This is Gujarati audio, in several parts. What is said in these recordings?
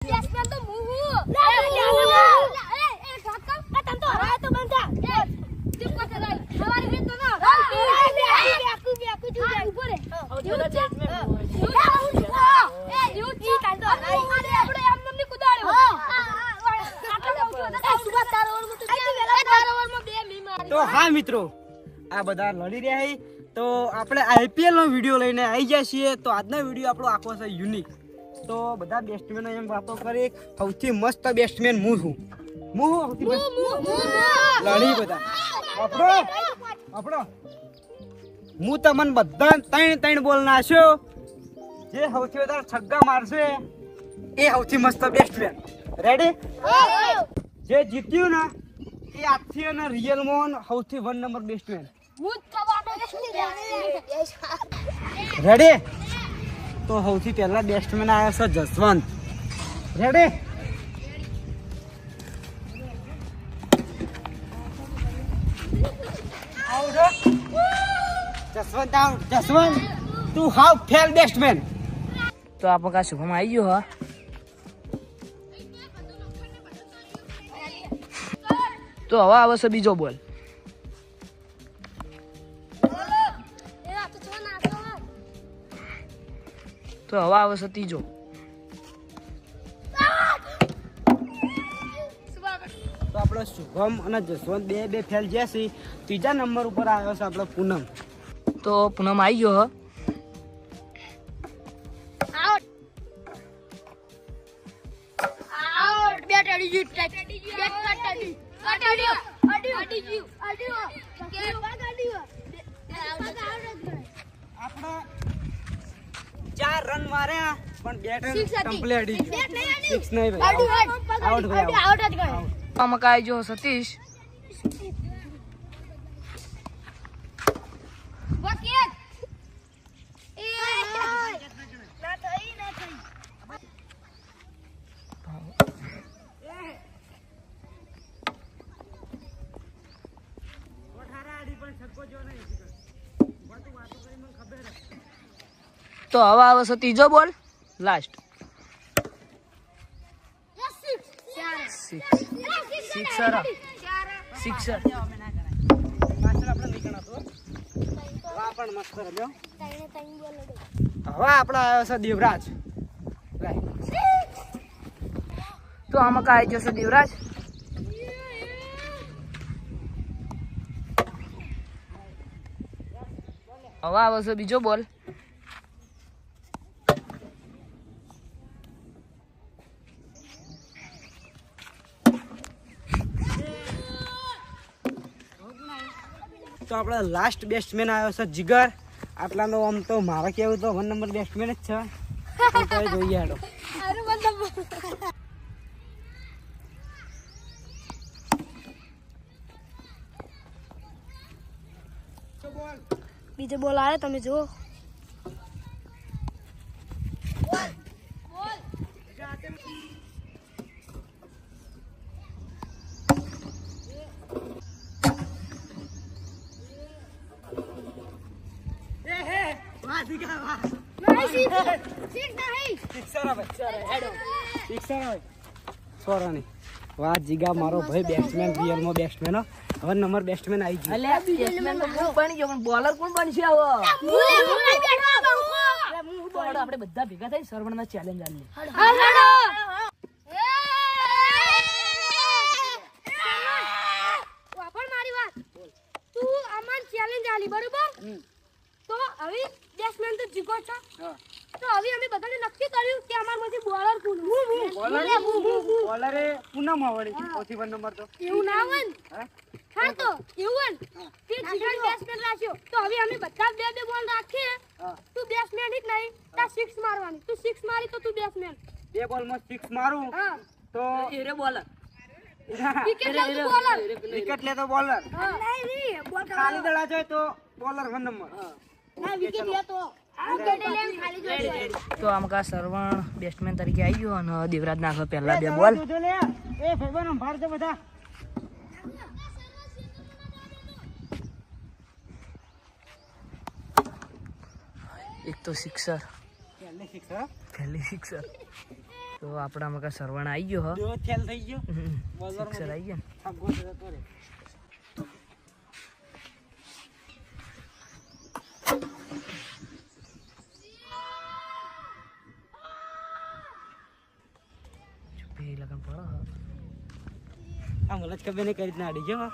બેટ્સમેન તો હું હું તમ તો હરાય તો બંધા તું કોતે રહી હવારી હે તો ના ઉભો રે તો હા મિત્રો, આ બધા લડી રહ્યા છે તો આપણે આઈપીએલ નો વિડીયો લઈને આવી જાય છીએ. તો આજનો વિડીયો આપણો આખો છે યુનિક. તો બધા બેટ્સમેનો એમ વાતો કરી, સૌથી મસ્ત બેટ્સમેન હું છું. લડી બધા આપણો હું તમને બધા ત્રણ બોલ નાખ્યો. જે સૌથી વધારે છગ્ગા મારશે એ સૌથી મસ્ત બેટ્સમેન. રેડી? જે જીત્યું ને એ આજથી અને રિયલમાં સૌથી 1 નંબર બેટ્સમેન. રેડી? તો સૌથી પહેલા બેટ્સમેન આવ્યો છે જસવંત. રેડી? જસવંત આઉટ. જસવંત તું હાવ ફેલ બેટ્સમેન. તો આપણે કા શુભમ આવી ગયો હા. તો હવે આવે છે બીજો બોલ. તો હવે આવે છે ત્રીજો. તો આપણો શુભમ અને જસવંત બે ફેલ જશે. ત્રીજા નંબર ઉપર આવ્યો છે આપણો પૂનમ. તો પૂનમ આવી ગયો હા. આપણે 4 રન માર્યા પણ બેટ કમ્પ્લીટ અડી ગયું. 6 નહીં ભાઈ, આઉટ ભાઈ, આઉટ. આમાં કાંઈ જો સતીશ. તો હવે આવે છે ત્રીજો બોલ, લાસ્ટ. સિક્સર. પાછળ આપણે નહીં ગણાતો. વાહ પણ મસ્ત રમ્યો. હવે આપણે આવ્યો છે દેવરાજ. તો આમાં કાંઈ જશે દેવરાજ. હવે આવે છે બીજો બોલ. તો આપણે લાસ્ટ બેટ્સમેન આવ્યો છે જીગર. આટલાનો આમ તો મારે કેવું તો 1 નંબર બેટ્સમેન જ છે. તો જોઈએ હાલો. બીજો બોલ આવે તમે જુઓ. વાહ જીગા, મારો ભાઈ બેટ્સમેન, રિયલમાં બેટ્સમેન. 1 નંબર બેટ્સમેન આવી ગયો. અલ્યા બેટ્સમેન તો હું બની ગયો પણ બોલર કોણ બનશે હવે? તો આપણે બધા ભેગા થઈ સરવણના ચેલેન્જ આલીએ. મારી વાત તું આમાં ચેલેન્જ આલી બરોબર. તો હવે બેટ્સમેન તો જીગો છો. તો હવે અમે બધાને નક્કી કર્યું કે અમારમાંથી બોલર કોણ. બોલરે પૂનમ આવડી ચોથી 1 નંબર. તો એવું ના હોય ને. હા તો એવું હોય ને કે જીગર બેટ્સમેન રાખ્યો. તો હવે અમે બધા બે બોલ રાખીએ. તું બેટ્સમેન જ નહીં, તા 6 મારવાની. તું 6 મારી તો તું બેટ્સમેન. 2 બોલમાં 6 મારું તો એરે બોલર. વિકેટ લે તો બોલર. વિકેટ લે તો બોલર. નહીં બોલ ખાલી દડા જાય તો બોલર 1 નંબર. હા વિકેટ લે તો વિકેટ લે ખાલી જોડે. તો આમાં કા સરવણ બેટ્સમેન તરીકે આવી ગયો અને દેવરાજ નાખો પહેલા 2 બોલ. જોજો લે. એ ભાઈબંધો ભારજો બધા. એક તો સિક્સર. પહેલી 6 પહેલી સિક્સર. તો આપણા મકા સરવણ આવી ગયો હ જો ખેલ થઈ ગયો બોલર સિક્સર આવી ગયો છગ્ગો જતો રે બે લગન પડો આ મને જ ખબર નહીં કઈ રીતના અડી ગયો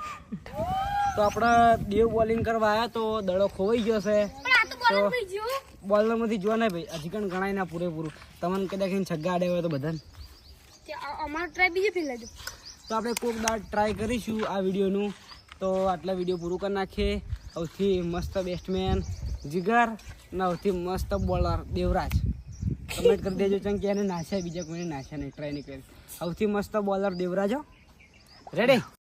તો આપણે દેવ બોલિંગ કરવા આવ્યા તો દડો ખોવાઈ ગયો છે પણ આ તો બોલર થઈ ગયો બોલરમાંથી જોવા નહીં ભાઈ હજી કણ ગણાય ના પૂરેપૂરું તમને કદાચ છગ્ગા આડે હોય તો બધાને અમારો ટ્રાય બીજી ફેર લેજો તો આપણે કોક દાડ ટ્રાય કરીશું આ વિડીયોનું તો આટલા વિડીયો પૂરું કરી નાખીએ સૌથી મસ્ત બેસ્ટમેન જીગર અને સૌથી મસ્ત બોલર દેવરાજ કમેન્ટ કરી દેજો ચંગ કે એને નાખ્યા બીજા કોઈને નાખ્યા નહીં ટ્રાય નહીં કરી સૌથી મસ્ત બોલર દેવરાજ હો રેડી